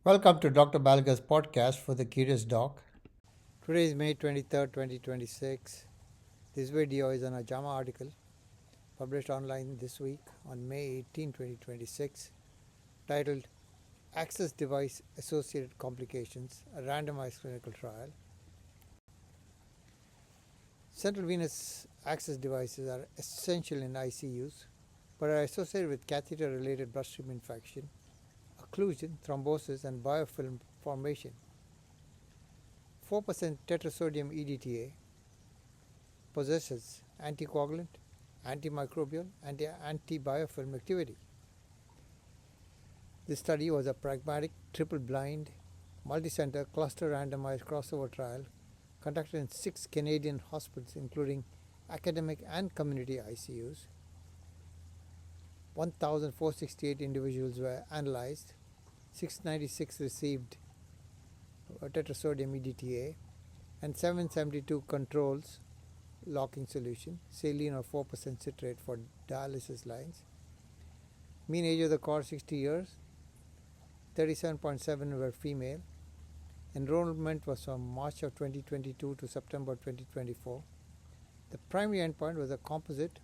Welcome to Dr. Balga's podcast for the Curious Doc. Today is May 23rd, 2026. This video is on a JAMA article published online this week on May 18, 2026, titled Access Device Associated Complications, a Randomized Clinical Trial. Central venous access devices are essential in ICUs, but are associated with catheter-related bloodstream infection, occlusion, thrombosis, and biofilm formation. 4% tetrasodium EDTA possesses anticoagulant, antimicrobial, and antibiofilm activity. This study was a pragmatic, triple-blind, multicenter, cluster randomized crossover trial conducted in 6 Canadian hospitals, including academic and community ICUs. 1,468 individuals were analyzed. 696 received tetrasodium EDTA, and 772 controls locking solution, saline or 4% citrate for dialysis lines. Mean age of the cohort 60 years, 37.7 were female. Enrollment was from March of 2022 to September 2024. The primary endpoint was a composite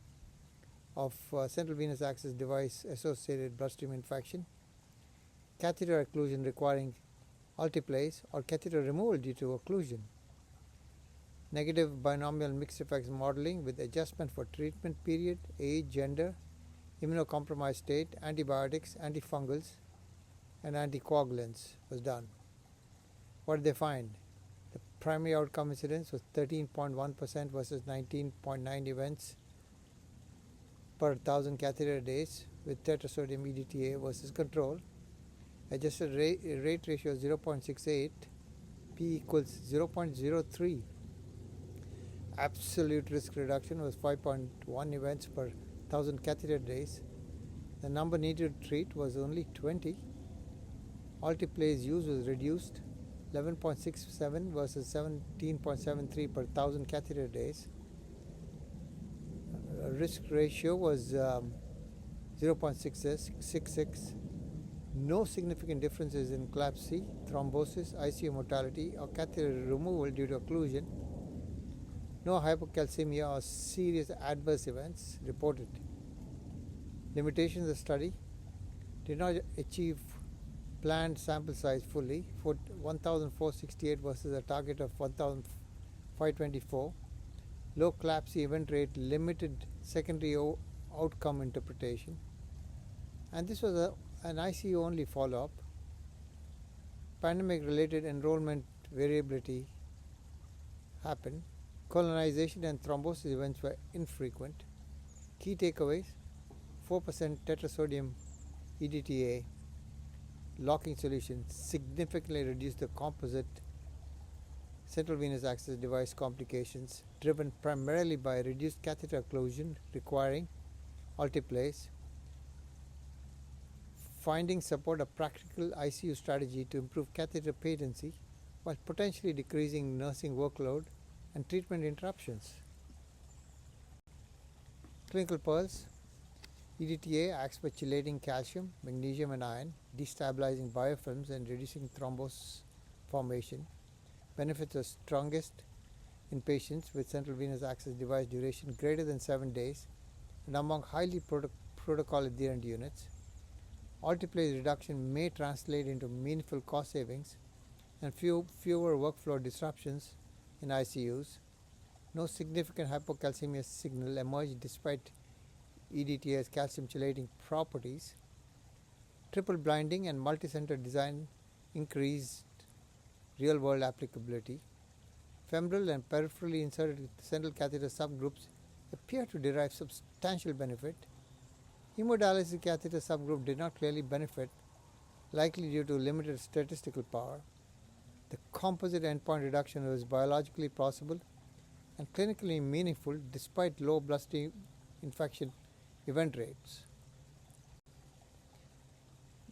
of central venous access device associated bloodstream infection, catheter occlusion requiring alteplase, or catheter removal due to occlusion. Negative binomial mixed effects modeling with adjustment for treatment period, age, gender, immunocompromised state, antibiotics, antifungals, and anticoagulants was done. What did they find? The primary outcome incidence was 13.1% versus 19.9 events per 1,000 catheter days with tetrasodium EDTA versus control. Adjusted rate ratio 0.68, p equals 0.03. Absolute risk reduction was 5.1 events per 1,000 catheter days. The number needed to treat was only 20. Alteplase use was reduced 11.67 versus 17.73 per 1,000 catheter days. Risk ratio was 0.66. No significant differences in collapse, thrombosis, ICU mortality, or catheter removal due to occlusion. No hypocalcemia or serious adverse events reported. Limitations of the study: did not achieve planned sample size fully, 1,468 versus a target of 1,524. Low collapse event rate limited secondary outcome interpretation. And this was an ICU only follow-up. Pandemic-related enrollment variability happened. Colonization and thrombosis events were infrequent. Key takeaways: 4% tetrasodium EDTA locking solution significantly reduced the composite central venous access device complications, driven primarily by reduced catheter occlusion requiring alteplase. Findings support a practical ICU strategy to improve catheter patency while potentially decreasing nursing workload and treatment interruptions. Clinical pearls: EDTA acts by chelating calcium, magnesium, and iron, destabilizing biofilms and reducing thrombus formation. Benefits are strongest in patients with central venous access device duration greater than 7 days and among highly protocol adherent units. Alteplase reduction may translate into meaningful cost savings and fewer workflow disruptions in ICUs. No significant hypocalcemia signal emerged despite EDTA's calcium chelating properties. Triple blinding and multicenter design increased real-world applicability. Femoral and peripherally inserted central catheter subgroups appear to derive substantial benefit. Hemodialysis catheter subgroup did not clearly benefit, likely due to limited statistical power. The composite endpoint reduction was biologically plausible and clinically meaningful despite low bloodstream infection event rates.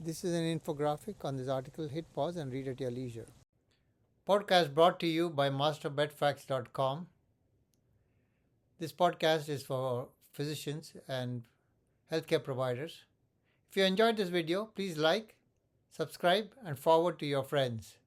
This is an infographic on this article. Hit pause and read at your leisure. Podcast brought to you by masterbedfacts.com. This podcast is for physicians and healthcare providers. If you enjoyed this video, please like, Subscribe and forward to your friends.